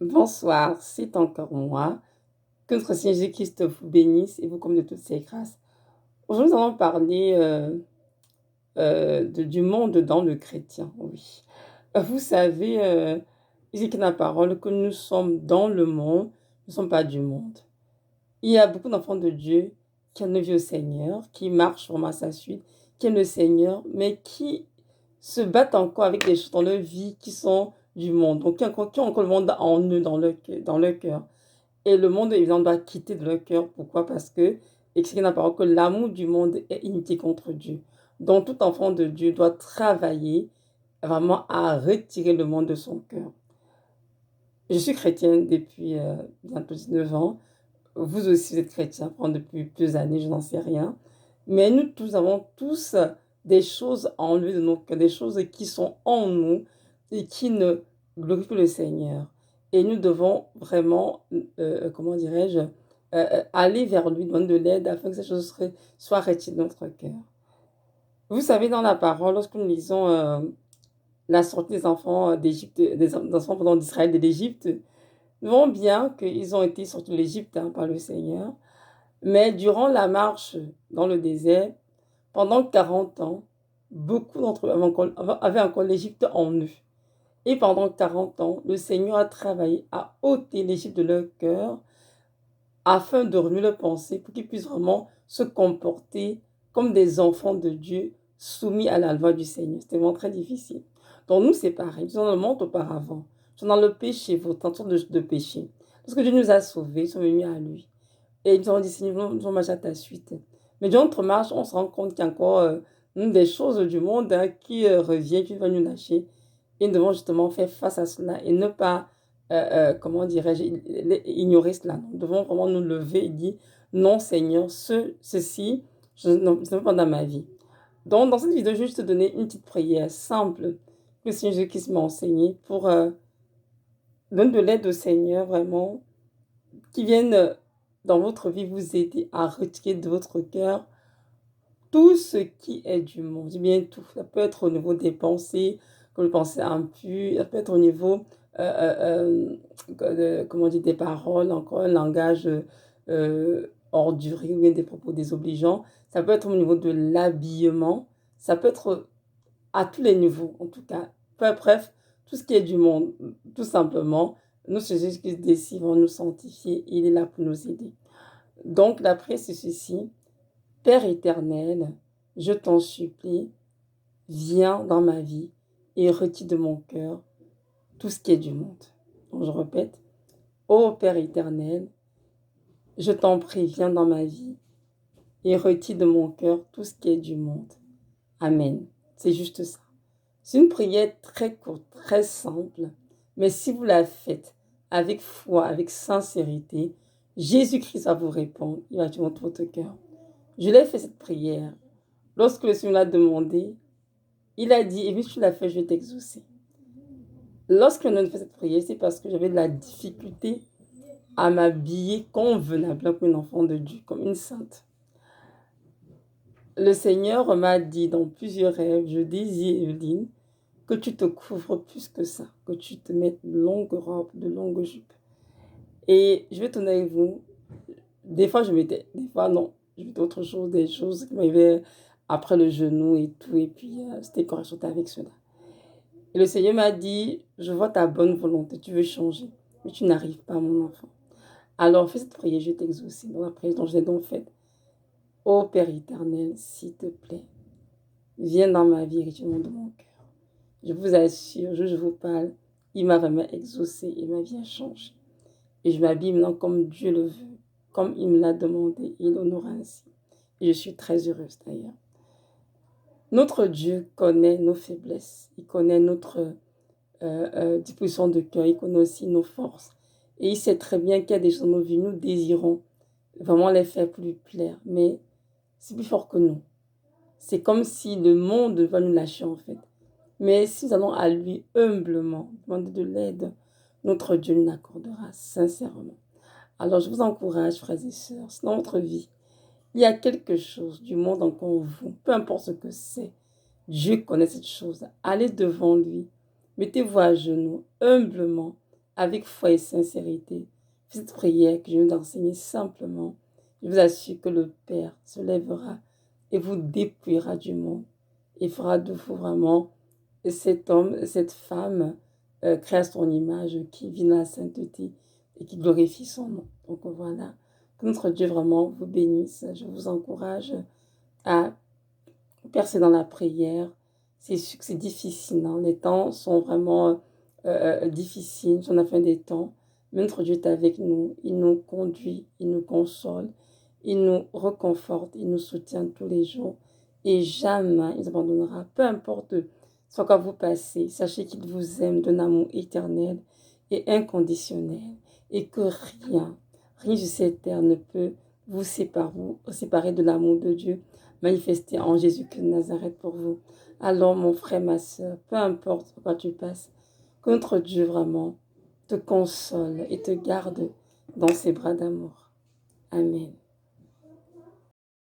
Bonsoir, c'est encore moi. Que notre Seigneur Jésus-Christ vous bénisse et vous comble de toutes ses grâces. Aujourd'hui, nous allons parler du monde dans le chrétien. Oui. Vous savez, il dit dans la parole que nous sommes dans le monde, nous ne sommes pas du monde. Il y a beaucoup d'enfants de Dieu qui ont une vie au Seigneur, qui marchent vraiment à sa suite, qui aiment le Seigneur, mais qui se battent encore avec des choses dans leur vie qui sont du monde. Donc, qui ont encore le monde en eux, dans leur cœur. Et le monde, évidemment, doit quitter de leur cœur. Pourquoi? Parce que, expliqué dans la parole, que l'amour du monde est inimitié contre Dieu. Donc, tout enfant de Dieu doit travailler vraiment à retirer le monde de son cœur. Je suis chrétienne depuis bientôt 19 ans. Vous aussi, vous êtes chrétien depuis plusieurs années, je n'en sais rien. Mais nous tous avons tous des choses en lui de nos cœurs, des choses qui sont en nous et qui ne glorifient pas le Seigneur. Et nous devons vraiment, comment dirais-je, aller vers lui, demander de l'aide afin que ces choses soient retirées de notre cœur. Vous savez, dans la parole, lorsque nous lisons la sortie des enfants d'Égypte, des enfants d'Israël de l'Égypte, nous voyons bien qu'ils ont été sortis de l'Égypte par le Seigneur. Mais durant la marche dans le désert, pendant 40 ans, beaucoup d'entre eux avaient encore l'Égypte en eux. Et pendant 40 ans, le Seigneur a travaillé à ôter l'Égypte de leur cœur afin de remuer leurs pensées pour qu'ils puissent vraiment se comporter comme des enfants de Dieu soumis à la loi du Seigneur. C'était vraiment très difficile. Donc nous, c'est pareil. Nous sommes dans le monde auparavant. Nous sommes dans le péché, vos tentures de péché. Parce que Dieu nous a sauvés, nous sommes venus à lui. Et ils ont dit, Seigneur, nous allons marcher à ta suite. Mais durant notre marche, on se rend compte qu'il y a encore des choses du monde qui reviennent, qui vont nous lâcher. Et nous devons justement faire face à cela et ne pas, comment dirais-je, ignorer cela. Nous devons vraiment nous lever et dire, non Seigneur, ceci, je ne veux pas dans ma vie. Donc, dans cette vidéo, je vais juste te donner une petite prière simple que le Seigneur Jésus m'a enseignée pour donner de l'aide au Seigneur, vraiment, qui vienne dans votre vie vous aider à retirer de votre cœur tout ce qui est du monde. Je dis bien tout. Ça peut être au niveau des pensées, comme les pensées impures, ça peut être au niveau, comment dire, des paroles, encore un langage ordurier ou bien des propos désobligeants. Ça peut être au niveau de l'habillement. Ça peut être à tous les niveaux, en tout cas. Bref, tout ce qui est du monde, tout simplement. Nous, c'est juste qui décide, va nous sanctifier. Il est là pour nous aider. Donc, la prière, c'est ceci. Père éternel, je t'en supplie, viens dans ma vie et retire de mon cœur tout ce qui est du monde. Donc, je répète. Ô Père éternel, je t'en prie, viens dans ma vie et retire de mon cœur tout ce qui est du monde. Amen. C'est juste ça. C'est une prière très courte, très simple, mais si vous la faites avec foi, avec sincérité, Jésus-Christ va vous répondre, il va tuer votre cœur. Je l'ai fait cette prière. Lorsque le Seigneur l'a demandé, il a dit, et puis tu l'as fait, je vais t'exaucer. Lorsque je fait cette prière, c'est parce que j'avais de la difficulté à m'habiller convenablement comme une enfant de Dieu, comme une sainte. Le Seigneur m'a dit dans plusieurs rêves, je désire, Evelyne, que tu te couvres plus que ça, que tu te mettes de longues robes, de longues jupes. Et je vais tourner avec vous. Des fois, je mettais, des fois, non. Je mettais autre chose, des choses qui m'arrivaient après le genou et tout. Et puis, c'était correct avec cela. Et le Seigneur m'a dit, je vois ta bonne volonté, tu veux changer, mais tu n'arrives pas, mon enfant. Alors, fais cette prière, je vais t'exaucer. Dans la prière dont je l'ai donc faite. Ô Père éternel, s'il te plaît, viens dans ma vie et retire-moi de mon cœur. Je vous assure, je vous parle, il m'a vraiment exaucé et ma vie a changé. Et je m'habille maintenant comme Dieu le veut, comme il me l'a demandé, et il l'honore ainsi. Et je suis très heureuse d'ailleurs. Notre Dieu connaît nos faiblesses, il connaît notre disposition de cœur, il connaît aussi nos forces. Et il sait très bien qu'il y a des choses dans nos vies, nous désirons vraiment les faire plus plaire, mais c'est plus fort que nous. C'est comme si le monde va nous lâcher en fait. Mais si nous allons à lui humblement demander de l'aide, notre Dieu nous l'accordera sincèrement. Alors je vous encourage, frères et sœurs, si dans votre vie, il y a quelque chose du monde en vous, peu importe ce que c'est, Dieu connaît cette chose. Allez devant lui, mettez-vous à genoux, humblement, avec foi et sincérité, faites cette prière que je viens d'enseigner simplement. Je vous assure que le Père se lèvera et vous dépouillera du monde et fera de vous vraiment cet homme, cette femme créée à son image, qui vit dans la sainteté et qui glorifie son nom. Donc voilà, que notre Dieu vraiment vous bénisse. Je vous encourage à percer dans la prière. C'est sûr que c'est difficile, hein. Les temps sont vraiment difficiles, on a fin des temps. Mais notre Dieu est avec nous, il nous conduit, il nous console, il nous reconforte, il nous soutient tous les jours. Et jamais il nous abandonnera, peu importe ce quoi vous passez. Sachez qu'il vous aime d'un amour éternel et inconditionnel. Et que rien sur cette terre ne peut vous séparer de l'amour de Dieu manifesté en Jésus-Christ de Nazareth pour vous. Alors, mon frère, ma soeur, peu importe par quoi tu passes, que notre Dieu vraiment te console et te garde dans ses bras d'amour. Amen.